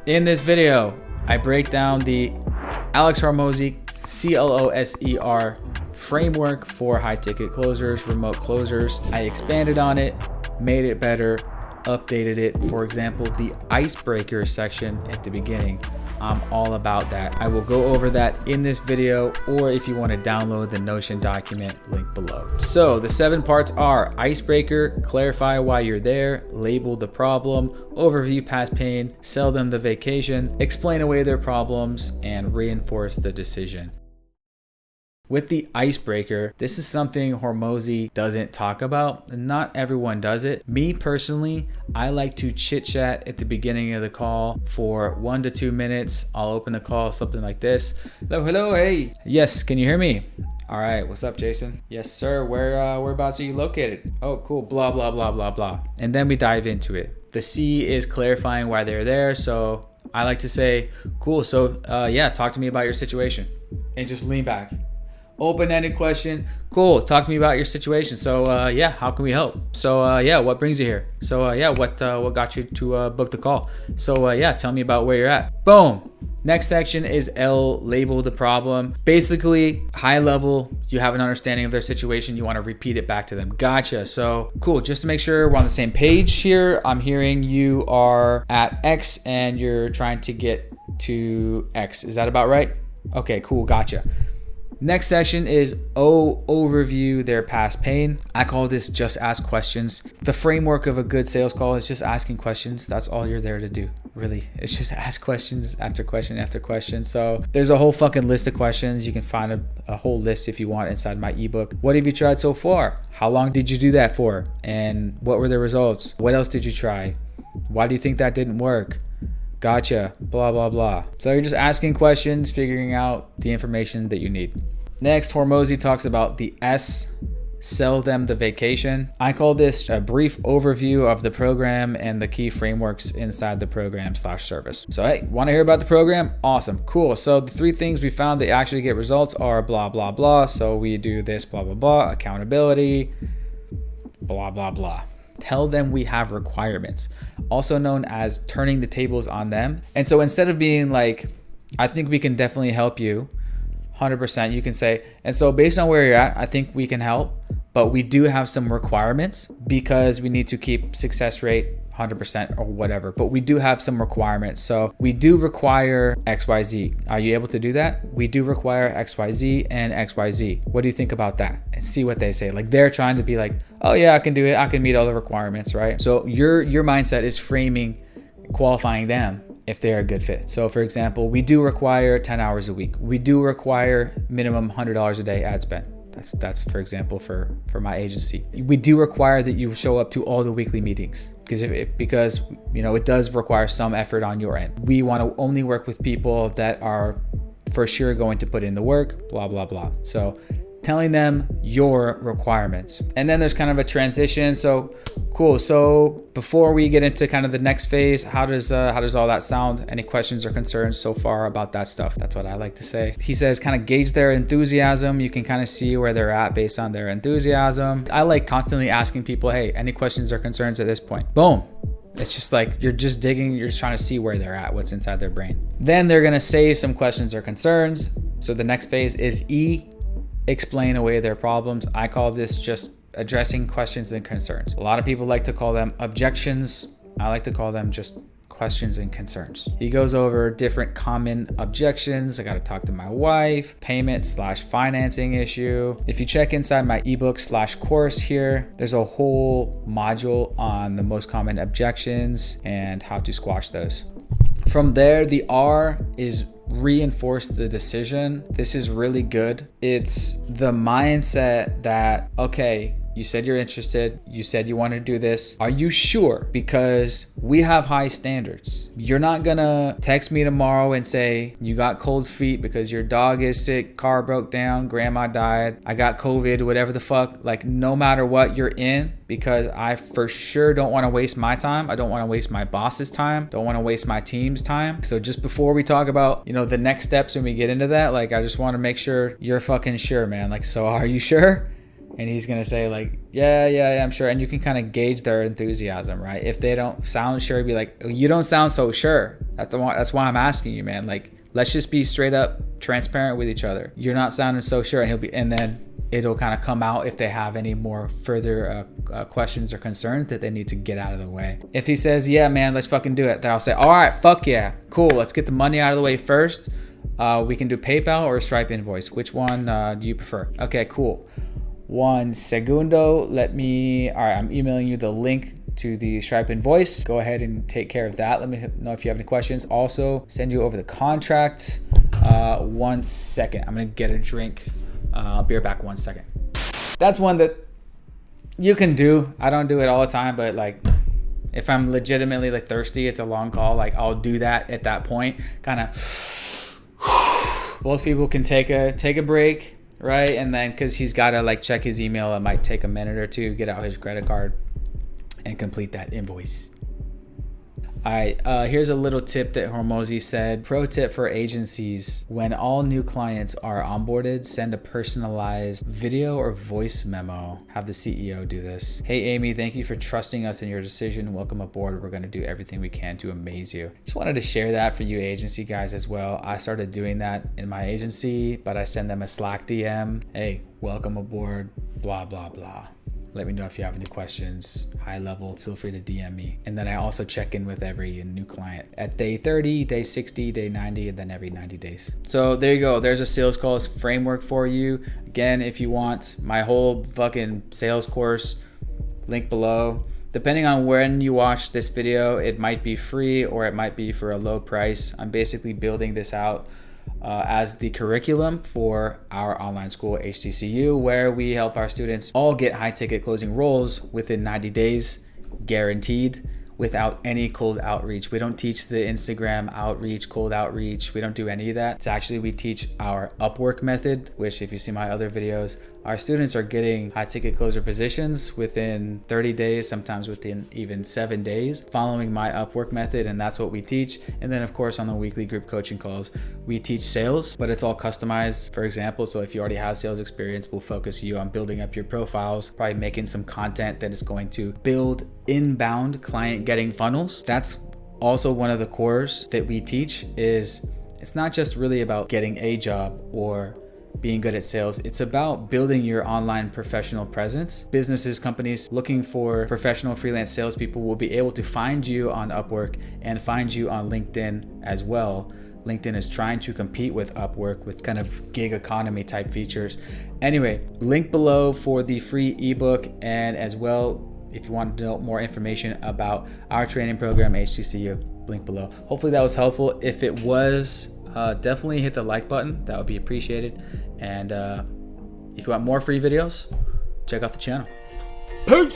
In this video, I break down the Alex Hormozi CLOSER framework for high ticket closers, remote closers. I expanded on it, made it better, updated it. For example, the Icebreaker section at the beginning, I'm all about that. I will go over that in this video, or if you want to download the Notion document, link below. So the 7 parts are Icebreaker, clarify why you're there, label the problem, overview past pain, sell them the vacation, explain away their problems, and reinforce the decision. With the Icebreaker, this is something Hormozi doesn't talk about. Not everyone does it. Me personally, I like to chit chat at the beginning of the call for 1 to 2 minutes. I'll open the call, something like this. Hello, hey. Yes, can you hear me? All right, what's up, Jason? Yes, sir, whereabouts are you located? Oh, cool, blah, blah, blah, blah, blah. And then we dive into it. The C is clarifying why they're there. So I like to say, cool, so yeah, talk to me about your situation. And just lean back. Open-ended question. Cool. Talk to me about your situation. So yeah, how can we help? So yeah, what brings you here? So yeah, what got you to book the call? So yeah, tell me about where you're at. Boom. Next section is L, label the problem. Basically, high level, you have an understanding of their situation. You want to repeat it back to them. Gotcha. So cool. Just to make sure we're on the same page here, I'm hearing you are at X and you're trying to get to X. Is that about right? Okay, cool. Gotcha. Next section is O, overview their past pain. I call this just ask questions. The framework of a good sales call is just asking questions. That's all you're there to do, really. It's just ask questions after question after question. So there's a whole fucking list of questions. You can find a whole list if you want inside my ebook. What have you tried so far? How long did you do that for? And what were the results? What else did you try? Why do you think that didn't work? Gotcha, blah, blah, blah. So you're just asking questions, figuring out the information that you need. Next, Hormozi talks about the S, sell them the vacation. I call this a brief overview of the program and the key frameworks inside the program/service. So hey, want to hear about the program? Awesome, cool. So the 3 things we found that actually get results are blah, blah, blah. So we do this, blah, blah, blah, accountability, blah, blah, blah. Tell them we have requirements, also known as turning the tables on them. And so instead of being like, I think we can definitely help you, 100%, you can say, and so based on where you're at, I think we can help, but we do have some requirements because we need to keep success rate 100% or whatever, but we do have some requirements. So we do require XYZ. Are you able to do that? We do require XYZ and XYZ. What do you think about that? And see what they say. Like they're trying to be like, oh yeah, I can do it. I can meet all the requirements, right? So your mindset is framing, qualifying them if they're a good fit. So for example, we do require 10 hours a week. We do require minimum $100 a day ad spend. That's for example, for my agency. We do require that you show up to all the weekly meetings because you know, it does require some effort on your end. We want to only work with people that are for sure going to put in the work, blah, blah, blah. So telling them your requirements. And then there's kind of a transition. So cool. So before we get into kind of the next phase, how does all that sound? Any questions or concerns so far about that stuff? That's what I like to say. He says kind of gauge their enthusiasm. You can kind of see where they're at based on their enthusiasm. I like constantly asking people, hey, any questions or concerns at this point? Boom. It's just like you're just digging, you're just trying to see where they're at, what's inside their brain. Then they're going to say some questions or concerns. So the next phase is E, explain away their problems. I call this just addressing questions and concerns. A lot of people like to call them objections. I like to call them just questions and concerns. He goes over different common objections. I got to talk to my wife, payment/financing issue. If you check inside my ebook/course here, there's a whole module on the most common objections and how to squash those. From there, the R is reinforce the decision. This is really good. It's the mindset that, okay, you said you're interested. You said you want to do this. Are you sure? Because we have high standards. You're not gonna text me tomorrow and say you got cold feet because your dog is sick, car broke down, grandma died, I got COVID, whatever the fuck. Like no matter what, you're in, because I for sure don't want to waste my time. I don't want to waste my boss's time. Don't want to waste my team's time. So just before we talk about, you know, the next steps when we get into that, like I just want to make sure you're fucking sure, man. Like, so are you sure? And he's going to say like, yeah, I'm sure. And you can kind of gauge their enthusiasm, right? If they don't sound sure, be like, you don't sound so sure. That's why I'm asking you, man. Like, let's just be straight up transparent with each other. You're not sounding so sure, and then it'll kind of come out if they have any more further questions or concerns that they need to get out of the way. If he says, yeah, man, let's fucking do it, then I'll say, all right, fuck yeah, cool. Let's get the money out of the way first. We can do PayPal or Stripe invoice. Which one do you prefer? Okay, cool. One segundo. All right, I'm emailing you the link to the Stripe invoice. Go ahead and take care of that. Let me know if you have any questions. Also, send you over the contract. 1 second. I'm gonna get a drink. I'll be right back 1 second. That's one that you can do. I don't do it all the time, but like if I'm legitimately like thirsty, it's a long call, like I'll do that at that point. Kind of both people can take a break, right? And then because he's got to like check his email, it might take a minute or two, get out his credit card and complete that invoice. All right, here's a little tip that Hormozi said. Pro tip for agencies: when all new clients are onboarded, send a personalized video or voice memo. Have the CEO do this. Hey, Amy, thank you for trusting us in your decision. Welcome aboard. We're going to do everything we can to amaze you. Just wanted to share that for you agency guys as well. I started doing that in my agency, but I send them a Slack DM. Hey, welcome aboard, blah, blah, blah. Let me know if you have any questions. High level, feel free to DM me. And then I also check in with every new client at day 30, day 60, day 90, and then every 90 days. So there you go. There's a sales calls framework for you. Again, if you want my whole fucking sales course, link below. Depending on when you watch this video, it might be free or it might be for a low price. I'm basically building this out as the curriculum for our online school, HTCU, where we help our students all get high ticket closing roles within 90 days, guaranteed, without any cold outreach. We don't teach the Instagram outreach, cold outreach. We don't do any of that. It's actually, we teach our Upwork method, which if you see my other videos, our students are getting high ticket closer positions within 30 days, sometimes within even 7 days, following my Upwork method. And that's what we teach. And then of course, on the weekly group coaching calls, we teach sales, but it's all customized. For example, so if you already have sales experience, we'll focus you on building up your profiles, probably making some content that is going to build inbound client getting funnels. That's also one of the cores that we teach. Is it's not just really about getting a job or being good at sales. It's about building your online professional presence. Businesses, companies looking for professional freelance salespeople will be able to find you on Upwork and find you on LinkedIn as well. LinkedIn is trying to compete with Upwork with kind of gig economy type features. Anyway, link below for the free ebook, and as well, if you want to know more information about our training program, HTCU, link below. Hopefully that was helpful. If it was, definitely hit the like button. That would be appreciated. And if you want more free videos, check out the channel. Peace.